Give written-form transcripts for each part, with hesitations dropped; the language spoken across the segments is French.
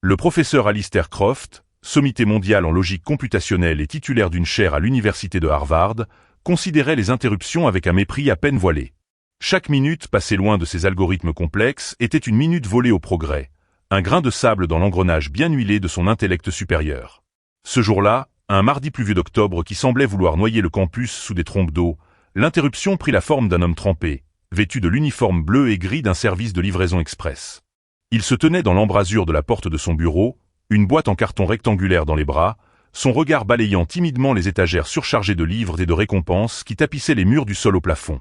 Le professeur Alistair Croft, sommité mondial en logique computationnelle et titulaire d'une chaire à l'université de Harvard, considérait les interruptions avec un mépris à peine voilé. Chaque minute passée loin de ces algorithmes complexes était une minute volée au progrès, un grain de sable dans l'engrenage bien huilé de son intellect supérieur. Ce jour-là, un mardi pluvieux d'octobre qui semblait vouloir noyer le campus sous des trompes d'eau, l'interruption prit la forme d'un homme trempé, vêtu de l'uniforme bleu et gris d'un service de livraison express. Il se tenait dans l'embrasure de la porte de son bureau, une boîte en carton rectangulaire dans les bras, son regard balayant timidement les étagères surchargées de livres et de récompenses qui tapissaient les murs du sol au plafond.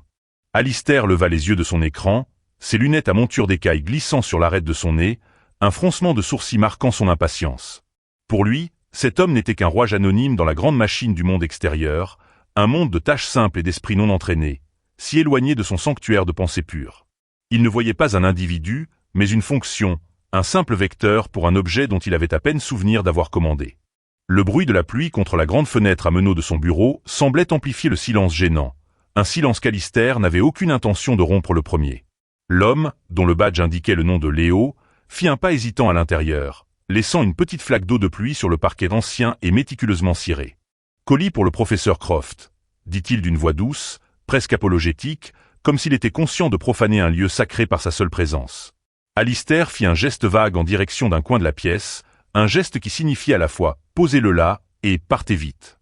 Alistair leva les yeux de son écran, ses lunettes à monture d'écaille glissant sur l'arête de son nez, un froncement de sourcils marquant son impatience. Pour lui, cet homme n'était qu'un rouage anonyme dans la grande machine du monde extérieur, un monde de tâches simples et d'esprits non entraînés, si éloigné de son sanctuaire de pensée pure. Il ne voyait pas un individu, mais une fonction, un simple vecteur pour un objet dont il avait à peine souvenir d'avoir commandé. Le bruit de la pluie contre la grande fenêtre à meneaux de son bureau semblait amplifier le silence gênant, un silence qu'Alistair n'avait aucune intention de rompre le premier. L'homme, dont le badge indiquait le nom de Léo, fit un pas hésitant à l'intérieur, laissant une petite flaque d'eau de pluie sur le parquet ancien et méticuleusement ciré. « Colis pour le professeur Croft », dit-il d'une voix douce, presque apologétique, comme s'il était conscient de profaner un lieu sacré par sa seule présence. Alistair fit un geste vague en direction d'un coin de la pièce, un geste qui signifiait à la fois « posez-le là » et « partez vite ».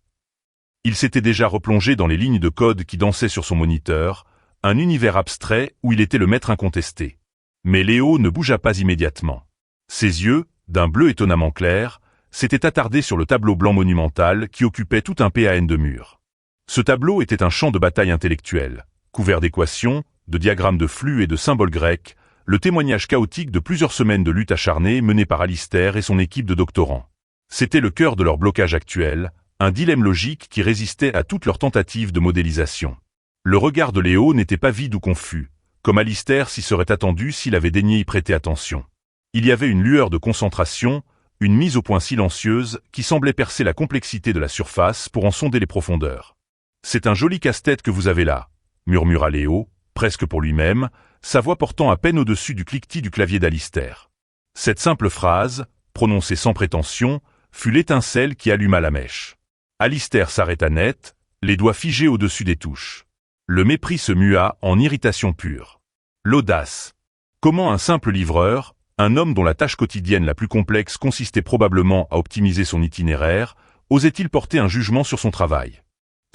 Il s'était déjà replongé dans les lignes de code qui dansaient sur son moniteur, un univers abstrait où il était le maître incontesté. Mais Léo ne bougea pas immédiatement. Ses yeux, d'un bleu étonnamment clair, s'étaient attardés sur le tableau blanc monumental qui occupait tout un PAN de mur. Ce tableau était un champ de bataille intellectuel, couvert d'équations, de diagrammes de flux et de symboles grecs, le témoignage chaotique de plusieurs semaines de lutte acharnée menée par Alistair et son équipe de doctorants. C'était le cœur de leur blocage actuel, un dilemme logique qui résistait à toutes leurs tentatives de modélisation. Le regard de Léo n'était pas vide ou confus, comme Alistair s'y serait attendu s'il avait daigné y prêter attention. Il y avait une lueur de concentration, une mise au point silencieuse qui semblait percer la complexité de la surface pour en sonder les profondeurs. « C'est un joli casse-tête que vous avez là », murmura Léo, presque pour lui-même, sa voix portant à peine au-dessus du cliquetis du clavier d'Alistair. Cette simple phrase, prononcée sans prétention, fut l'étincelle qui alluma la mèche. Alistair s'arrêta net, les doigts figés au-dessus des touches. Le mépris se mua en irritation pure. L'audace. Comment un simple livreur, un homme dont la tâche quotidienne la plus complexe consistait probablement à optimiser son itinéraire, osait-il porter un jugement sur son travail?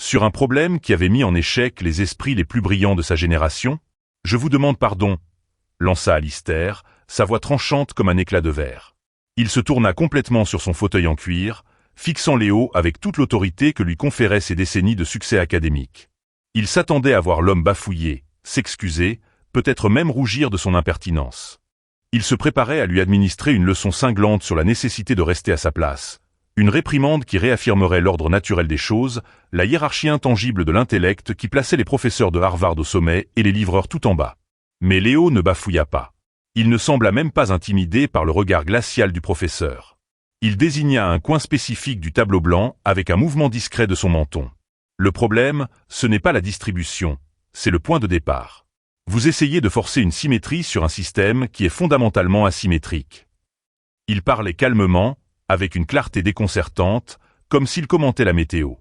Sur un problème qui avait mis en échec les esprits les plus brillants de sa génération? « Je vous demande pardon », lança Alistair, sa voix tranchante comme un éclat de verre. Il se tourna complètement sur son fauteuil en cuir, fixant Léo avec toute l'autorité que lui conféraient ses décennies de succès académique. Il s'attendait à voir l'homme bafouiller, s'excuser, peut-être même rougir de son impertinence. Il se préparait à lui administrer une leçon cinglante sur la nécessité de rester à sa place, une réprimande qui réaffirmerait l'ordre naturel des choses, la hiérarchie intangible de l'intellect qui plaçait les professeurs de Harvard au sommet et les livreurs tout en bas. Mais Léo ne bafouilla pas. Il ne sembla même pas intimidé par le regard glacial du professeur. Il désigna un coin spécifique du tableau blanc avec un mouvement discret de son menton. Le problème, ce n'est pas la distribution, c'est le point de départ. Vous essayez de forcer une symétrie sur un système qui est fondamentalement asymétrique. Il parlait calmement, avec une clarté déconcertante, comme s'il commentait la météo.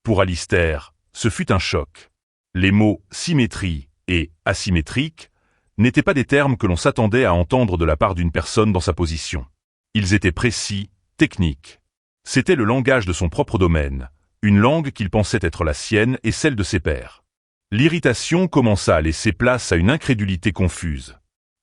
Pour Alistair, ce fut un choc. Les mots « symétrie » et « asymétrique » n'étaient pas des termes que l'on s'attendait à entendre de la part d'une personne dans sa position. Ils étaient précis, techniques. C'était le langage de son propre domaine, une langue qu'il pensait être la sienne et celle de ses pairs. L'irritation commença à laisser place à une incrédulité confuse.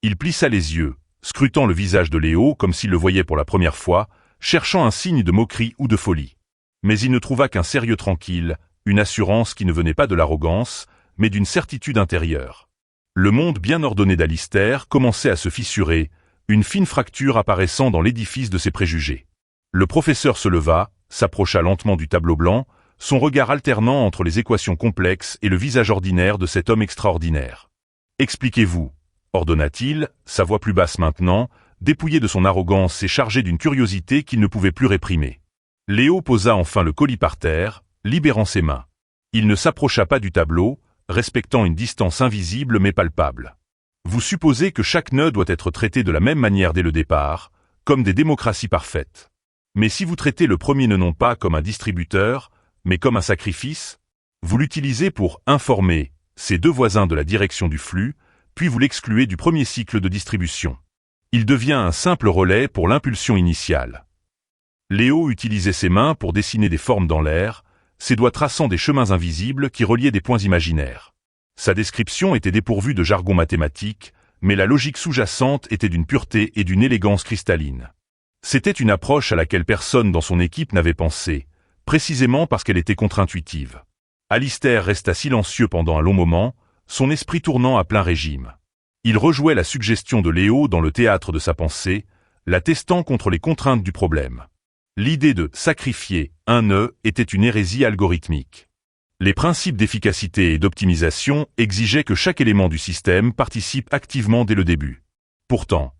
Il plissa les yeux, scrutant le visage de Léo comme s'il le voyait pour la première fois, cherchant un signe de moquerie ou de folie. Mais il ne trouva qu'un sérieux tranquille, une assurance qui ne venait pas de l'arrogance, mais d'une certitude intérieure. Le monde bien ordonné d'Alistair commençait à se fissurer, une fine fracture apparaissant dans l'édifice de ses préjugés. Le professeur se leva, s'approcha lentement du tableau blanc, son regard alternant entre les équations complexes et le visage ordinaire de cet homme extraordinaire. « Expliquez-vous » ordonna-t-il, sa voix plus basse maintenant, dépouillé de son arrogance et chargé d'une curiosité qu'il ne pouvait plus réprimer. Léo posa enfin le colis par terre, libérant ses mains. Il ne s'approcha pas du tableau, respectant une distance invisible mais palpable. Vous supposez que chaque nœud doit être traité de la même manière dès le départ, comme des démocraties parfaites. Mais si vous traitez le premier nœud non pas comme un distributeur, mais comme un sacrifice, vous l'utilisez pour informer ses deux voisins de la direction du flux, puis vous l'excluez du premier cycle de distribution. Il devient un simple relais pour l'impulsion initiale. Léo utilisait ses mains pour dessiner des formes dans l'air, ses doigts traçant des chemins invisibles qui reliaient des points imaginaires. Sa description était dépourvue de jargon mathématique, mais la logique sous-jacente était d'une pureté et d'une élégance cristalline. C'était une approche à laquelle personne dans son équipe n'avait pensé, précisément parce qu'elle était contre-intuitive. Alistair resta silencieux pendant un long moment, son esprit tournant à plein régime. Il rejouait la suggestion de Léo dans le théâtre de sa pensée, la testant contre les contraintes du problème. L'idée de sacrifier un nœud était une hérésie algorithmique. Les principes d'efficacité et d'optimisation exigeaient que chaque élément du système participe activement dès le début. Pourtant,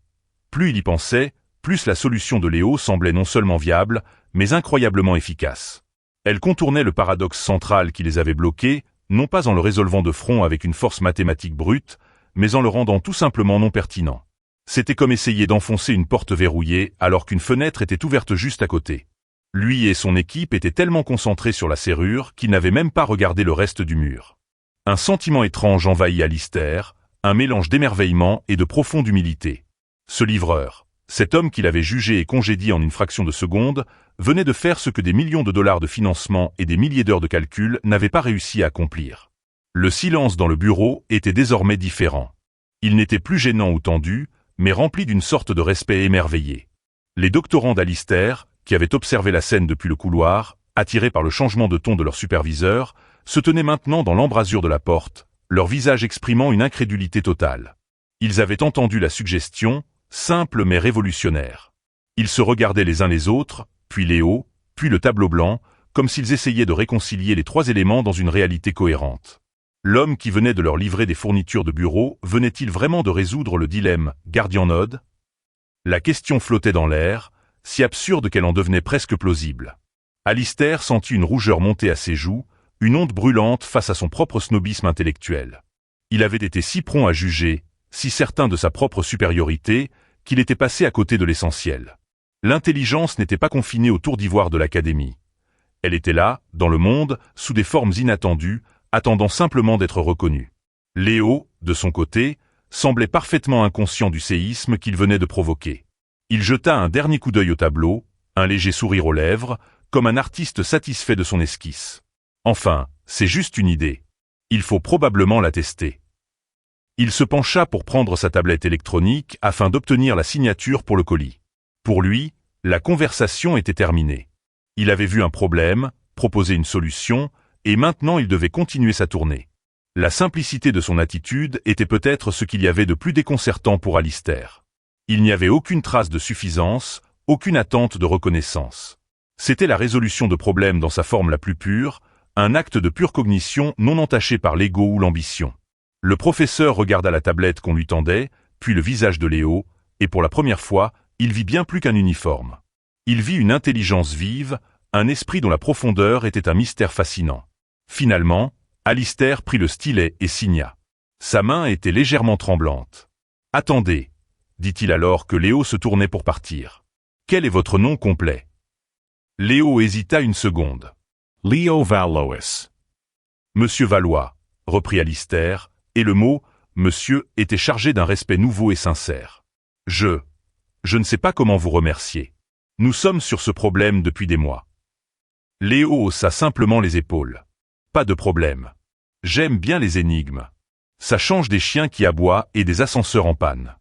plus il y pensait, plus la solution de Léo semblait non seulement viable, mais incroyablement efficace. Elle contournait le paradoxe central qui les avait bloqués, non pas en le résolvant de front avec une force mathématique brute, mais en le rendant tout simplement non pertinent. C'était comme essayer d'enfoncer une porte verrouillée alors qu'une fenêtre était ouverte juste à côté. Lui et son équipe étaient tellement concentrés sur la serrure qu'ils n'avaient même pas regardé le reste du mur. Un sentiment étrange envahit Alistair, un mélange d'émerveillement et de profonde humilité. Ce livreur, cet homme qu'il avait jugé et congédié en une fraction de seconde, venait de faire ce que des millions de dollars de financement et des milliers d'heures de calcul n'avaient pas réussi à accomplir. Le silence dans le bureau était désormais différent. Il n'était plus gênant ou tendu, mais rempli d'une sorte de respect émerveillé. Les doctorants d'Alistair, qui avaient observé la scène depuis le couloir, attirés par le changement de ton de leur superviseur, se tenaient maintenant dans l'embrasure de la porte, leur visage exprimant une incrédulité totale. Ils avaient entendu la suggestion, simple mais révolutionnaire. Ils se regardaient les uns les autres, puis Léo, puis le tableau blanc, comme s'ils essayaient de réconcilier les trois éléments dans une réalité cohérente. L'homme qui venait de leur livrer des fournitures de bureau venait-il vraiment de résoudre le dilemme Guardian-Node ? La question flottait dans l'air, si absurde qu'elle en devenait presque plausible. Alistair sentit une rougeur monter à ses joues, une honte brûlante face à son propre snobisme intellectuel. Il avait été si prompt à juger, si certain de sa propre supériorité, qu'il était passé à côté de l'essentiel. L'intelligence n'était pas confinée au tour d'ivoire de l'académie. Elle était là, dans le monde, sous des formes inattendues, attendant simplement d'être reconnue. Léo, de son côté, semblait parfaitement inconscient du séisme qu'il venait de provoquer. Il jeta un dernier coup d'œil au tableau, un léger sourire aux lèvres, comme un artiste satisfait de son esquisse. Enfin, c'est juste une idée. Il faut probablement la tester. Il se pencha pour prendre sa tablette électronique afin d'obtenir la signature pour le colis. Pour lui, la conversation était terminée. Il avait vu un problème, proposé une solution, et maintenant il devait continuer sa tournée. La simplicité de son attitude était peut-être ce qu'il y avait de plus déconcertant pour Alistair. Il n'y avait aucune trace de suffisance, aucune attente de reconnaissance. C'était la résolution de problèmes dans sa forme la plus pure, un acte de pure cognition non entaché par l'ego ou l'ambition. Le professeur regarda la tablette qu'on lui tendait, puis le visage de Léo, et pour la première fois, il vit bien plus qu'un uniforme. Il vit une intelligence vive, un esprit dont la profondeur était un mystère fascinant. Finalement, Alistair prit le stylet et signa. Sa main était légèrement tremblante. « Attendez », dit-il alors que Léo se tournait pour partir. « Quel est votre nom complet » Léo hésita une seconde. « Leo Valois. »« Monsieur Valois », reprit Alistair, et le mot « monsieur » était chargé d'un respect nouveau et sincère. « Je ne sais pas comment vous remercier. Nous sommes sur ce problème depuis des mois. » Léo haussa simplement les épaules. Pas de problème. J'aime bien les énigmes. Ça change des chiens qui aboient et des ascenseurs en panne.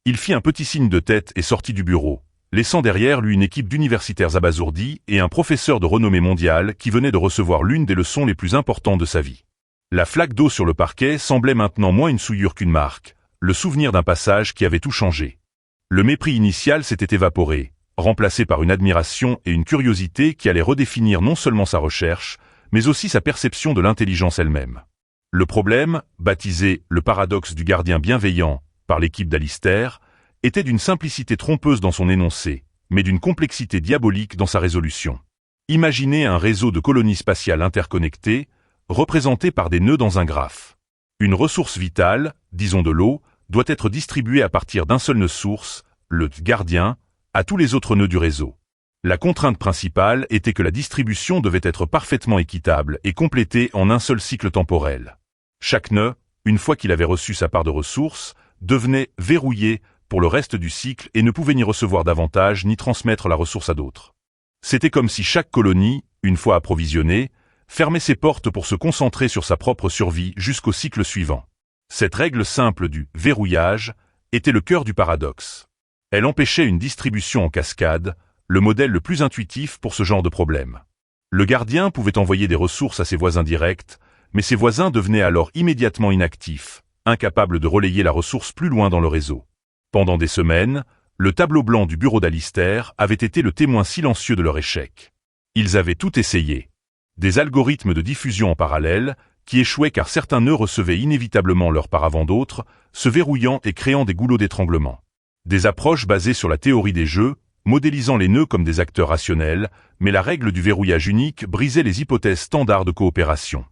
Il fit un petit signe de tête et sortit du bureau, laissant derrière lui une équipe d'universitaires abasourdis et un professeur de renommée mondiale qui venait de recevoir l'une des leçons les plus importantes de sa vie. La flaque d'eau sur le parquet semblait maintenant moins une souillure qu'une marque, le souvenir d'un passage qui avait tout changé. Le mépris initial s'était évaporé, remplacé par une admiration et une curiosité qui allaient redéfinir non seulement sa recherche, mais aussi sa perception de l'intelligence elle-même. Le problème, baptisé « le paradoxe du gardien bienveillant » par l'équipe d'Alistair, était d'une simplicité trompeuse dans son énoncé, mais d'une complexité diabolique dans sa résolution. Imaginez un réseau de colonies spatiales interconnectées, représenté par des nœuds dans un graphe. Une ressource vitale, disons de l'eau, doit être distribuée à partir d'un seul nœud source, le gardien, à tous les autres nœuds du réseau. La contrainte principale était que la distribution devait être parfaitement équitable et complétée en un seul cycle temporel. Chaque nœud, une fois qu'il avait reçu sa part de ressources, devenait verrouillé pour le reste du cycle et ne pouvait ni recevoir davantage ni transmettre la ressource à d'autres. C'était comme si chaque colonie, une fois approvisionnée, fermait ses portes pour se concentrer sur sa propre survie jusqu'au cycle suivant. Cette règle simple du verrouillage était le cœur du paradoxe. Elle empêchait une distribution en cascade, le modèle le plus intuitif pour ce genre de problème. Le gardien pouvait envoyer des ressources à ses voisins directs, mais ses voisins devenaient alors immédiatement inactifs, incapables de relayer la ressource plus loin dans le réseau. Pendant des semaines, le tableau blanc du bureau d'Alistair avait été le témoin silencieux de leur échec. Ils avaient tout essayé. Des algorithmes de diffusion en parallèle, qui échouaient car certains nœuds recevaient inévitablement leur part avant d'autres, se verrouillant et créant des goulots d'étranglement. Des approches basées sur la théorie des jeux, modélisant les nœuds comme des acteurs rationnels, mais la règle du verrouillage unique brisait les hypothèses standards de coopération.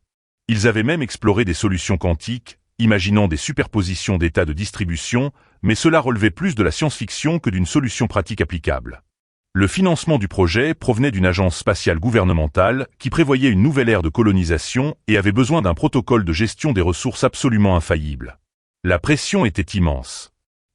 Ils avaient même exploré des solutions quantiques, imaginant des superpositions d'états de distribution, mais cela relevait plus de la science-fiction que d'une solution pratique applicable. Le financement du projet provenait d'une agence spatiale gouvernementale qui prévoyait une nouvelle ère de colonisation et avait besoin d'un protocole de gestion des ressources absolument infaillible. La pression était immense.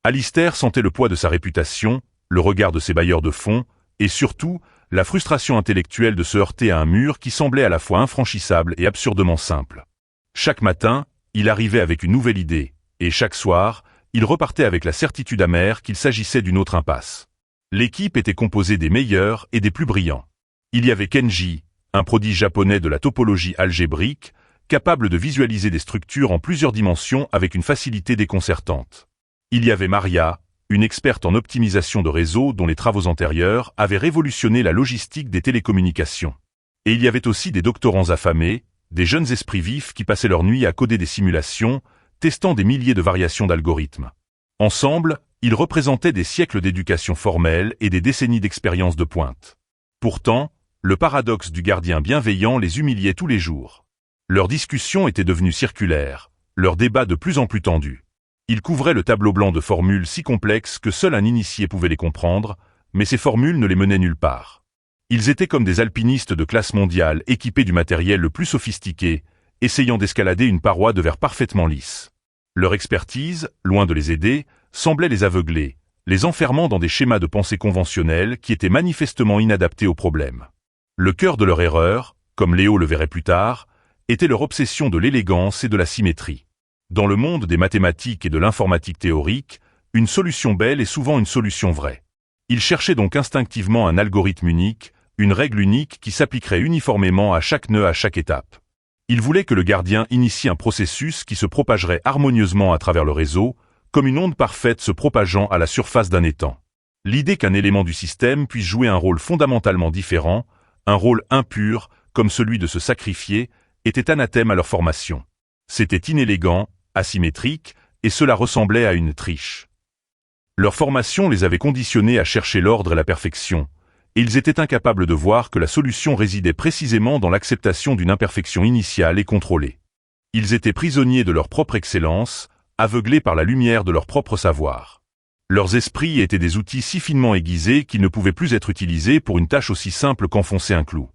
Alistair sentait le poids de sa réputation, le regard de ses bailleurs de fonds, et surtout, la frustration intellectuelle de se heurter à un mur qui semblait à la fois infranchissable et absurdement simple. Chaque matin, il arrivait avec une nouvelle idée, et chaque soir, il repartait avec la certitude amère qu'il s'agissait d'une autre impasse. L'équipe était composée des meilleurs et des plus brillants. Il y avait Kenji, un prodige japonais de la topologie algébrique, capable de visualiser des structures en plusieurs dimensions avec une facilité déconcertante. Il y avait Maria, une experte en optimisation de réseau dont les travaux antérieurs avaient révolutionné la logistique des télécommunications. Et il y avait aussi des doctorants affamés, des jeunes esprits vifs qui passaient leur nuit à coder des simulations, testant des milliers de variations d'algorithmes. Ensemble, ils représentaient des siècles d'éducation formelle et des décennies d'expérience de pointe. Pourtant, le paradoxe du gardien bienveillant les humiliait tous les jours. Leurs discussions étaient devenues circulaires, leurs débats de plus en plus tendus. Ils couvraient le tableau blanc de formules si complexes que seul un initié pouvait les comprendre, mais ces formules ne les menaient nulle part. Ils étaient comme des alpinistes de classe mondiale équipés du matériel le plus sophistiqué, essayant d'escalader une paroi de verre parfaitement lisse. Leur expertise, loin de les aider, semblait les aveugler, les enfermant dans des schémas de pensée conventionnels qui étaient manifestement inadaptés au problème. Le cœur de leur erreur, comme Léo le verrait plus tard, était leur obsession de l'élégance et de la symétrie. Dans le monde des mathématiques et de l'informatique théorique, une solution belle est souvent une solution vraie. Ils cherchaient donc instinctivement un algorithme unique, une règle unique qui s'appliquerait uniformément à chaque nœud à chaque étape. Ils voulaient que le gardien initie un processus qui se propagerait harmonieusement à travers le réseau, comme une onde parfaite se propageant à la surface d'un étang. L'idée qu'un élément du système puisse jouer un rôle fondamentalement différent, un rôle impur, comme celui de se sacrifier, était anathème à leur formation. C'était inélégant, asymétrique, et cela ressemblait à une triche. Leur formation les avait conditionnés à chercher l'ordre et la perfection, et ils étaient incapables de voir que la solution résidait précisément dans l'acceptation d'une imperfection initiale et contrôlée. Ils étaient prisonniers de leur propre excellence, aveuglés par la lumière de leur propre savoir. Leurs esprits étaient des outils si finement aiguisés qu'ils ne pouvaient plus être utilisés pour une tâche aussi simple qu'enfoncer un clou.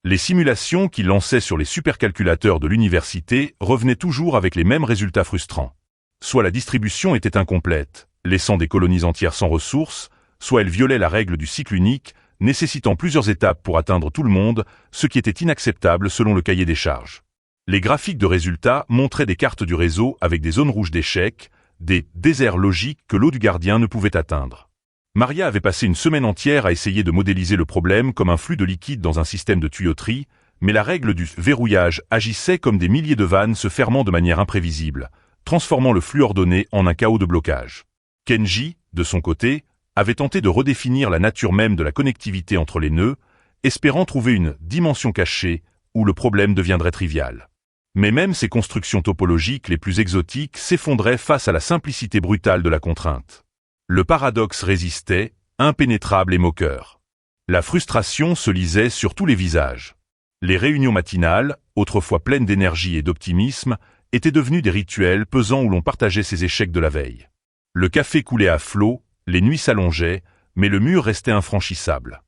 Les simulations qu'ils lançaient sur les supercalculateurs de l'université revenaient toujours avec les mêmes résultats frustrants. Soit la distribution était incomplète, laissant des colonies entières sans ressources, soit elle violait la règle du cycle unique, nécessitant plusieurs étapes pour atteindre tout le monde, ce qui était inacceptable selon le cahier des charges. Les graphiques de résultats montraient des cartes du réseau avec des zones rouges d'échecs, des déserts logiques que l'eau du gardien ne pouvait atteindre. Maria avait passé une semaine entière à essayer de modéliser le problème comme un flux de liquide dans un système de tuyauterie, mais la règle du verrouillage agissait comme des milliers de vannes se fermant de manière imprévisible, transformant le flux ordonné en un chaos de blocage. Kenji, de son côté, avait tenté de redéfinir la nature même de la connectivité entre les nœuds, espérant trouver une dimension cachée où le problème deviendrait trivial. Mais même ces constructions topologiques les plus exotiques s'effondraient face à la simplicité brutale de la contrainte. Le paradoxe résistait, impénétrable et moqueur. La frustration se lisait sur tous les visages. Les réunions matinales, autrefois pleines d'énergie et d'optimisme, étaient devenues des rituels pesants où l'on partageait ses échecs de la veille. Le café coulait à flots, les nuits s'allongeaient, mais le mur restait infranchissable.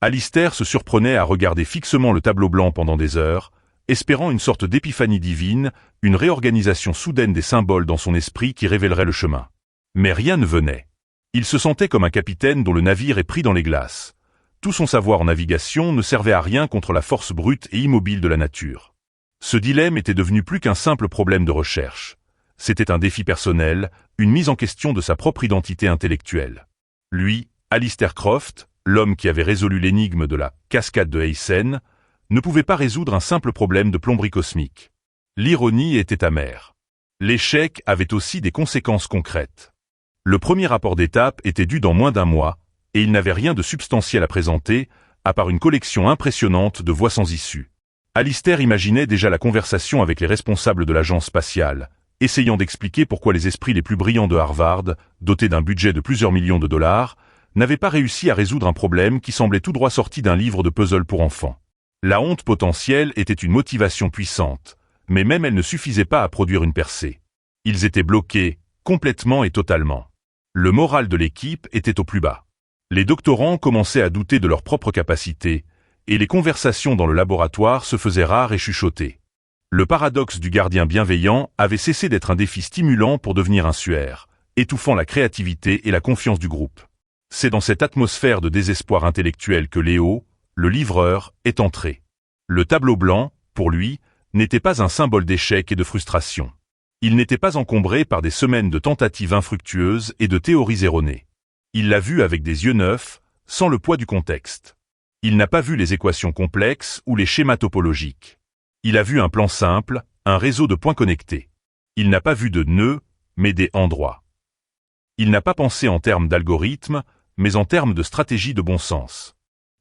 Alistair se surprenait à regarder fixement le tableau blanc pendant des heures, espérant une sorte d'épiphanie divine, une réorganisation soudaine des symboles dans son esprit qui révélerait le chemin. Mais rien ne venait. Il se sentait comme un capitaine dont le navire est pris dans les glaces. Tout son savoir en navigation ne servait à rien contre la force brute et immobile de la nature. Ce dilemme était devenu plus qu'un simple problème de recherche. C'était un défi personnel, une mise en question de sa propre identité intellectuelle. Lui, Alistair Croft, l'homme qui avait résolu l'énigme de la cascade de Haysen, ne pouvait pas résoudre un simple problème de plomberie cosmique. L'ironie était amère. L'échec avait aussi des conséquences concrètes. Le premier rapport d'étape était dû dans moins d'un mois, et il n'avait rien de substantiel à présenter, à part une collection impressionnante de voix sans issue. Alistair imaginait déjà la conversation avec les responsables de l'agence spatiale, essayant d'expliquer pourquoi les esprits les plus brillants de Harvard, dotés d'un budget de plusieurs millions de dollars, n'avaient pas réussi à résoudre un problème qui semblait tout droit sorti d'un livre de puzzle pour enfants. La honte potentielle était une motivation puissante, mais même elle ne suffisait pas à produire une percée. Ils étaient bloqués, complètement et totalement. Le moral de l'équipe était au plus bas. Les doctorants commençaient à douter de leurs propres capacités, et les conversations dans le laboratoire se faisaient rares et chuchotées. Le paradoxe du gardien bienveillant avait cessé d'être un défi stimulant pour devenir un suaire, étouffant la créativité et la confiance du groupe. C'est dans cette atmosphère de désespoir intellectuel que Léo, le livreur, est entré. Le tableau blanc, pour lui, n'était pas un symbole d'échec et de frustration. Il n'était pas encombré par des semaines de tentatives infructueuses et de théories erronées. Il l'a vu avec des yeux neufs, sans le poids du contexte. Il n'a pas vu les équations complexes ou les schémas topologiques. Il a vu un plan simple, un réseau de points connectés. Il n'a pas vu de nœuds, mais des endroits. Il n'a pas pensé en termes d'algorithmes, mais en termes de stratégie de bon sens.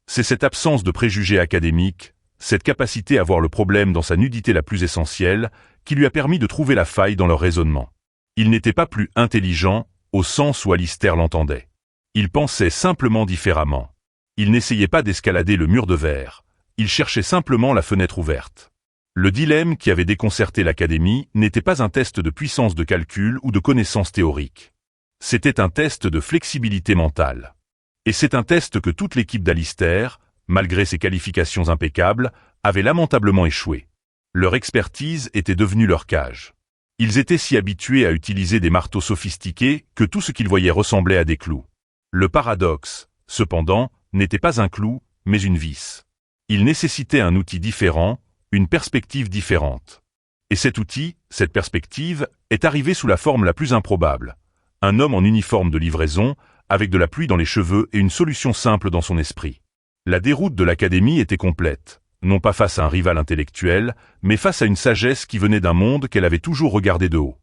C'est cette absence de préjugés académiques, cette capacité à voir le problème dans sa nudité la plus essentielle, qui lui a permis de trouver la faille dans leur raisonnement. Il n'était pas plus intelligent, au sens où Alistair l'entendait. Il pensait simplement différemment. Il n'essayait pas d'escalader le mur de verre, il cherchait simplement la fenêtre ouverte. Le dilemme qui avait déconcerté l'académie n'était pas un test de puissance de calcul ou de connaissances théoriques. C'était un test de flexibilité mentale. Et c'est un test que toute l'équipe d'Alistair, malgré ses qualifications impeccables, avait lamentablement échoué. Leur expertise était devenue leur cage. Ils étaient si habitués à utiliser des marteaux sophistiqués que tout ce qu'ils voyaient ressemblait à des clous. Le paradoxe, cependant, n'était pas un clou, mais une vis. Il nécessitait un outil différent, une perspective différente. Et cet outil, cette perspective, est arrivé sous la forme la plus improbable. Un homme en uniforme de livraison, avec de la pluie dans les cheveux et une solution simple dans son esprit. La déroute de l'académie était complète, non pas face à un rival intellectuel, mais face à une sagesse qui venait d'un monde qu'elle avait toujours regardé de haut.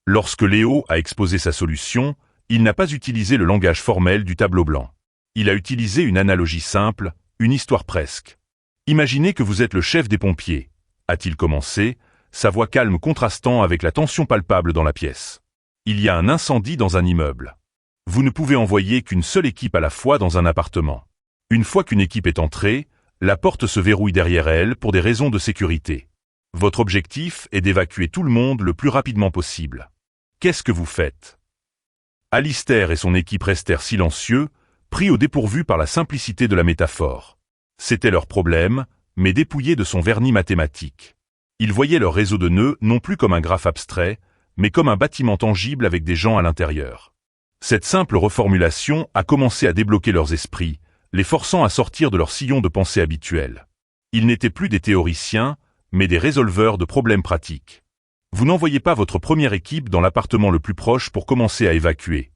Lorsque Léo a exposé sa solution, il n'a pas utilisé le langage formel du tableau blanc. Il a utilisé une analogie simple, une histoire presque. Imaginez que vous êtes le chef des pompiers, a-t-il commencé, sa voix calme contrastant avec la tension palpable dans la pièce. Il y a un incendie dans un immeuble. Vous ne pouvez envoyer qu'une seule équipe à la fois dans un appartement. Une fois qu'une équipe est entrée, la porte se verrouille derrière elle pour des raisons de sécurité. Votre objectif est d'évacuer tout le monde le plus rapidement possible. Qu'est-ce que vous faites ? Alistair et son équipe restèrent silencieux, pris au dépourvu par la simplicité de la métaphore. C'était leur problème, mais dépouillé de son vernis mathématique. Ils voyaient leur réseau de nœuds non plus comme un graphe abstrait, mais comme un bâtiment tangible avec des gens à l'intérieur. Cette simple reformulation a commencé à débloquer leurs esprits, les forçant à sortir de leur sillon de pensée habituel. Ils n'étaient plus des théoriciens, mais des résolveurs de problèmes pratiques. Vous n'envoyez pas votre première équipe dans l'appartement le plus proche pour commencer à évacuer,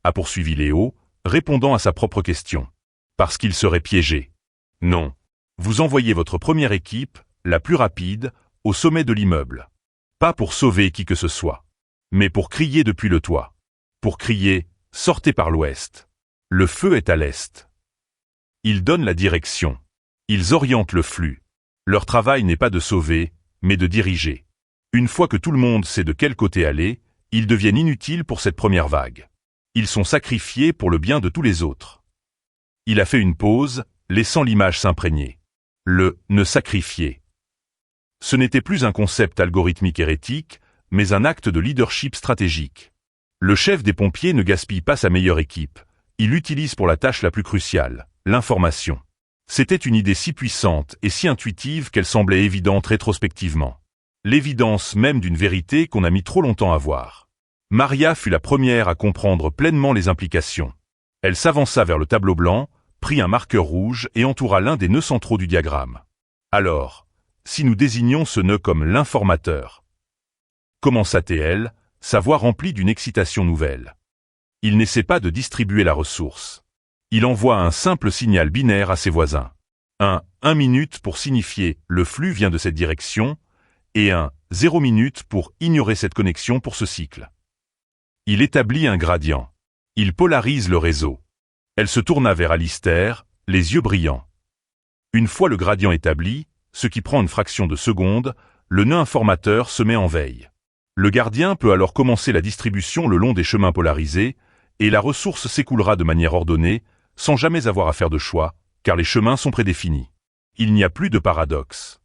a poursuivi Léo, répondant à sa propre question. Parce qu'il serait piégé. Non. Vous envoyez votre première équipe, la plus rapide, au sommet de l'immeuble. Pas pour sauver qui que ce soit, mais pour crier depuis le toit. Pour crier, sortez par l'ouest. Le feu est à l'est. Ils donnent la direction. Ils orientent le flux. Leur travail n'est pas de sauver, mais de diriger. Une fois que tout le monde sait de quel côté aller, ils deviennent inutiles pour cette première vague. Ils sont sacrifiés pour le bien de tous les autres. Il a fait une pause, laissant l'image s'imprégner. Le « ne sacrifier ». Ce n'était plus un concept algorithmique hérétique, mais un acte de leadership stratégique. Le chef des pompiers ne gaspille pas sa meilleure équipe, il l'utilise pour la tâche la plus cruciale, l'information. C'était une idée si puissante et si intuitive qu'elle semblait évidente rétrospectivement. L'évidence même d'une vérité qu'on a mis trop longtemps à voir. Maria fut la première à comprendre pleinement les implications. Elle s'avança vers le tableau blanc, prit un marqueur rouge et entoura l'un des nœuds centraux du diagramme. Alors, si nous désignions ce nœud comme l'informateur, commença-t-elle, sa voix remplie d'une excitation nouvelle. Il n'essaie pas de distribuer la ressource. Il envoie un simple signal binaire à ses voisins. Un 1 minute pour signifier « le flux vient de cette direction » et un 0 minute pour ignorer cette connexion pour ce cycle. Il établit un gradient. Il polarise le réseau. Elle se tourna vers Alistair, les yeux brillants. Une fois le gradient établi, ce qui prend une fraction de seconde, le nœud informateur se met en veille. Le gardien peut alors commencer la distribution le long des chemins polarisés, et la ressource s'écoulera de manière ordonnée, sans jamais avoir à faire de choix, car les chemins sont prédéfinis. Il n'y a plus de paradoxe.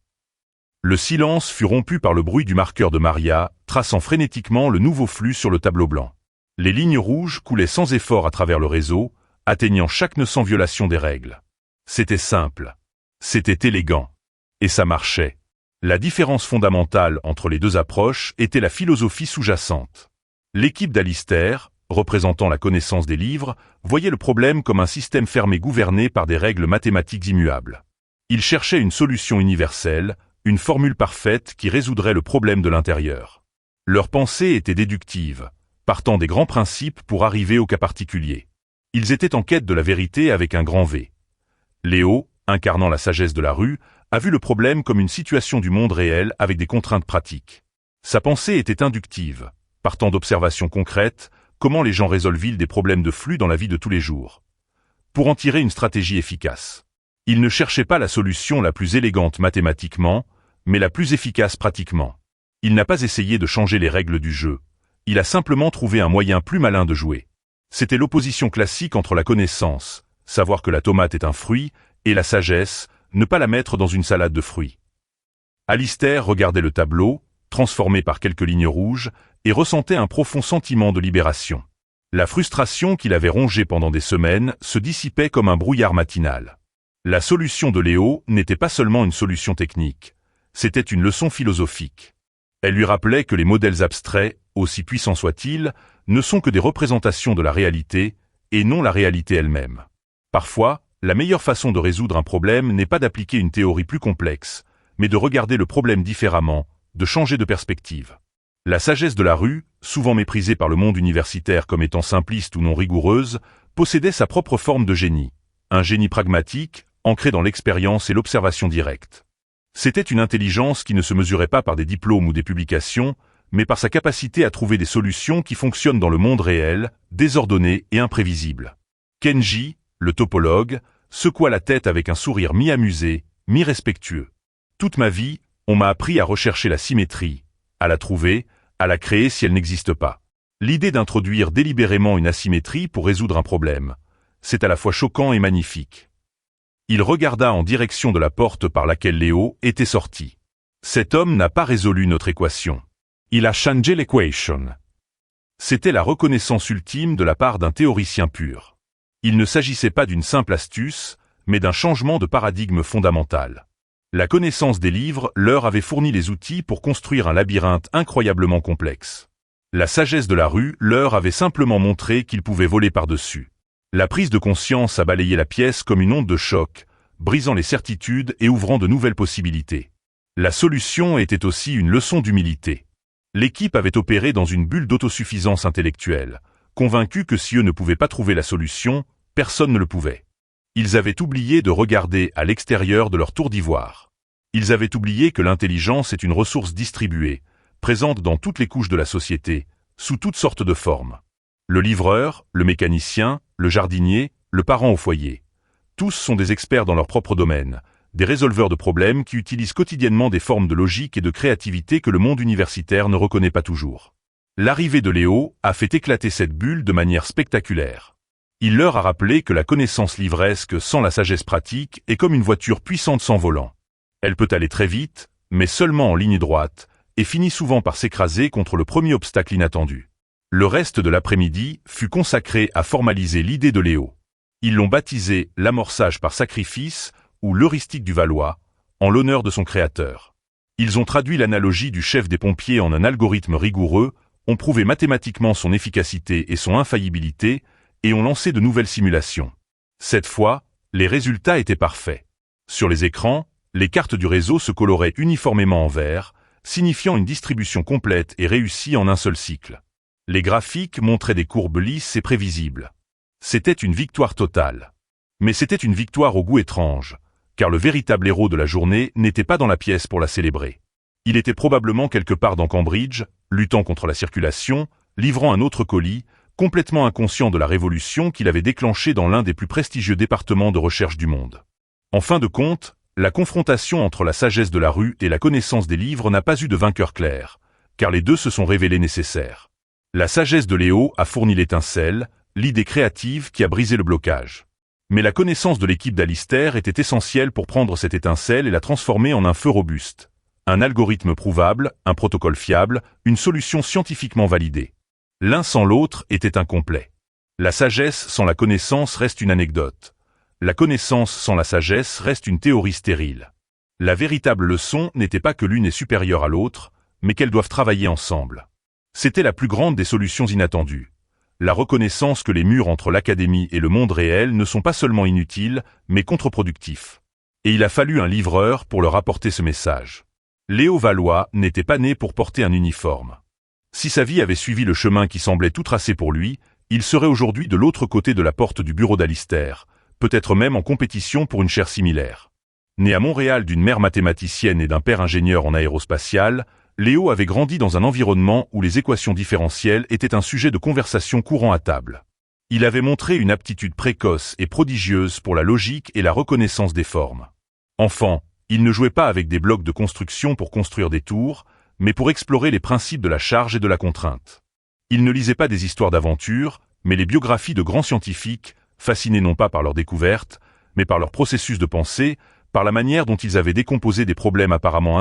Le silence fut rompu par le bruit du marqueur de Maria, traçant frénétiquement le nouveau flux sur le tableau blanc. Les lignes rouges coulaient sans effort à travers le réseau, atteignant chaque nœud sans violation des règles. C'était simple. C'était élégant. Et ça marchait. La différence fondamentale entre les deux approches était la philosophie sous-jacente. L'équipe d'Alistair, représentant la connaissance des livres, voyait le problème comme un système fermé gouverné par des règles mathématiques immuables. Ils cherchaient une solution universelle, une formule parfaite qui résoudrait le problème de l'intérieur. Leur pensée était déductive, partant des grands principes pour arriver au cas particulier. Ils étaient en quête de la vérité avec un grand V. Léo, incarnant la sagesse de la rue, a vu le problème comme une situation du monde réel avec des contraintes pratiques. Sa pensée était inductive, partant d'observations concrètes, comment les gens résolvent-ils des problèmes de flux dans la vie de tous les jours, pour en tirer une stratégie efficace. Il ne cherchait pas la solution la plus élégante mathématiquement, mais la plus efficace pratiquement. Il n'a pas essayé de changer les règles du jeu, il a simplement trouvé un moyen plus malin de jouer. C'était l'opposition classique entre la connaissance, savoir que la tomate est un fruit, et la sagesse, ne pas la mettre dans une salade de fruits. Alistair regardait le tableau, transformé par quelques lignes rouges, et ressentait un profond sentiment de libération. La frustration qu'il avait rongée pendant des semaines se dissipait comme un brouillard matinal. La solution de Léo n'était pas seulement une solution technique, c'était une leçon philosophique. Elle lui rappelait que les modèles abstraits, aussi puissants soient-ils, ne sont que des représentations de la réalité, et non la réalité elle-même. Parfois, la meilleure façon de résoudre un problème n'est pas d'appliquer une théorie plus complexe, mais de regarder le problème différemment, de changer de perspective. La sagesse de la rue, souvent méprisée par le monde universitaire comme étant simpliste ou non rigoureuse, possédait sa propre forme de génie, un génie pragmatique, ancré dans l'expérience et l'observation directe. C'était une intelligence qui ne se mesurait pas par des diplômes ou des publications, mais par sa capacité à trouver des solutions qui fonctionnent dans le monde réel, désordonné et imprévisible. Kenji, le topologue, secoua la tête avec un sourire mi-amusé, mi-respectueux. Toute ma vie, on m'a appris à rechercher la symétrie, à la trouver, à la créer si elle n'existe pas. L'idée d'introduire délibérément une asymétrie pour résoudre un problème, c'est à la fois choquant et magnifique. Il regarda en direction de la porte par laquelle Léo était sorti. Cet homme n'a pas résolu notre équation. Il a changé l'équation. C'était la reconnaissance ultime de la part d'un théoricien pur. Il ne s'agissait pas d'une simple astuce, mais d'un changement de paradigme fondamental. La connaissance des livres leur avait fourni les outils pour construire un labyrinthe incroyablement complexe. La sagesse de la rue leur avait simplement montré qu'ils pouvaient voler par-dessus. La prise de conscience a balayé la pièce comme une onde de choc, brisant les certitudes et ouvrant de nouvelles possibilités. La solution était aussi une leçon d'humilité. L'équipe avait opéré dans une bulle d'autosuffisance intellectuelle, convaincue que si eux ne pouvaient pas trouver la solution, personne ne le pouvait. Ils avaient oublié de regarder à l'extérieur de leur tour d'ivoire. Ils avaient oublié que l'intelligence est une ressource distribuée, présente dans toutes les couches de la société, sous toutes sortes de formes. Le livreur, le mécanicien, le jardinier, le parent au foyer. Tous sont des experts dans leur propre domaine, des résolveurs de problèmes qui utilisent quotidiennement des formes de logique et de créativité que le monde universitaire ne reconnaît pas toujours. L'arrivée de Léo a fait éclater cette bulle de manière spectaculaire. Il leur a rappelé que la connaissance livresque sans la sagesse pratique est comme une voiture puissante sans volant. Elle peut aller très vite, mais seulement en ligne droite, et finit souvent par s'écraser contre le premier obstacle inattendu. Le reste de l'après-midi fut consacré à formaliser l'idée de Léo. Ils l'ont baptisé l'amorçage par sacrifice ou l'heuristique du Valois, en l'honneur de son créateur. Ils ont traduit l'analogie du chef des pompiers en un algorithme rigoureux, ont prouvé mathématiquement son efficacité et son infaillibilité, et ont lancé de nouvelles simulations. Cette fois, les résultats étaient parfaits. Sur les écrans, les cartes du réseau se coloraient uniformément en vert, signifiant une distribution complète et réussie en un seul cycle. Les graphiques montraient des courbes lisses et prévisibles. C'était une victoire totale. Mais c'était une victoire au goût étrange, car le véritable héros de la journée n'était pas dans la pièce pour la célébrer. Il était probablement quelque part dans Cambridge, luttant contre la circulation, livrant un autre colis, complètement inconscient de la révolution qu'il avait déclenchée dans l'un des plus prestigieux départements de recherche du monde. En fin de compte, la confrontation entre la sagesse de la rue et la connaissance des livres n'a pas eu de vainqueur clair, car les deux se sont révélés nécessaires. La sagesse de Léo a fourni l'étincelle, l'idée créative qui a brisé le blocage. Mais la connaissance de l'équipe d'Alistair était essentielle pour prendre cette étincelle et la transformer en un feu robuste. Un algorithme prouvable, un protocole fiable, une solution scientifiquement validée. L'un sans l'autre était incomplet. La sagesse sans la connaissance reste une anecdote. La connaissance sans la sagesse reste une théorie stérile. La véritable leçon n'était pas que l'une est supérieure à l'autre, mais qu'elles doivent travailler ensemble. C'était la plus grande des solutions inattendues. La reconnaissance que les murs entre l'académie et le monde réel ne sont pas seulement inutiles, mais contre-productifs. Et il a fallu un livreur pour leur apporter ce message. Léo Valois n'était pas né pour porter un uniforme. Si sa vie avait suivi le chemin qui semblait tout tracé pour lui, il serait aujourd'hui de l'autre côté de la porte du bureau d'Alistair, peut-être même en compétition pour une chaire similaire. Né à Montréal d'une mère mathématicienne et d'un père ingénieur en aérospatiale, Léo avait grandi dans un environnement où les équations différentielles étaient un sujet de conversation courant à table. Il avait montré une aptitude précoce et prodigieuse pour la logique et la reconnaissance des formes. Enfant, il ne jouait pas avec des blocs de construction pour construire des tours, mais pour explorer les principes de la charge et de la contrainte. Il ne lisait pas des histoires d'aventure, mais les biographies de grands scientifiques, fascinés non pas par leurs découvertes, mais par leur processus de pensée, par la manière dont ils avaient décomposé des problèmes apparemment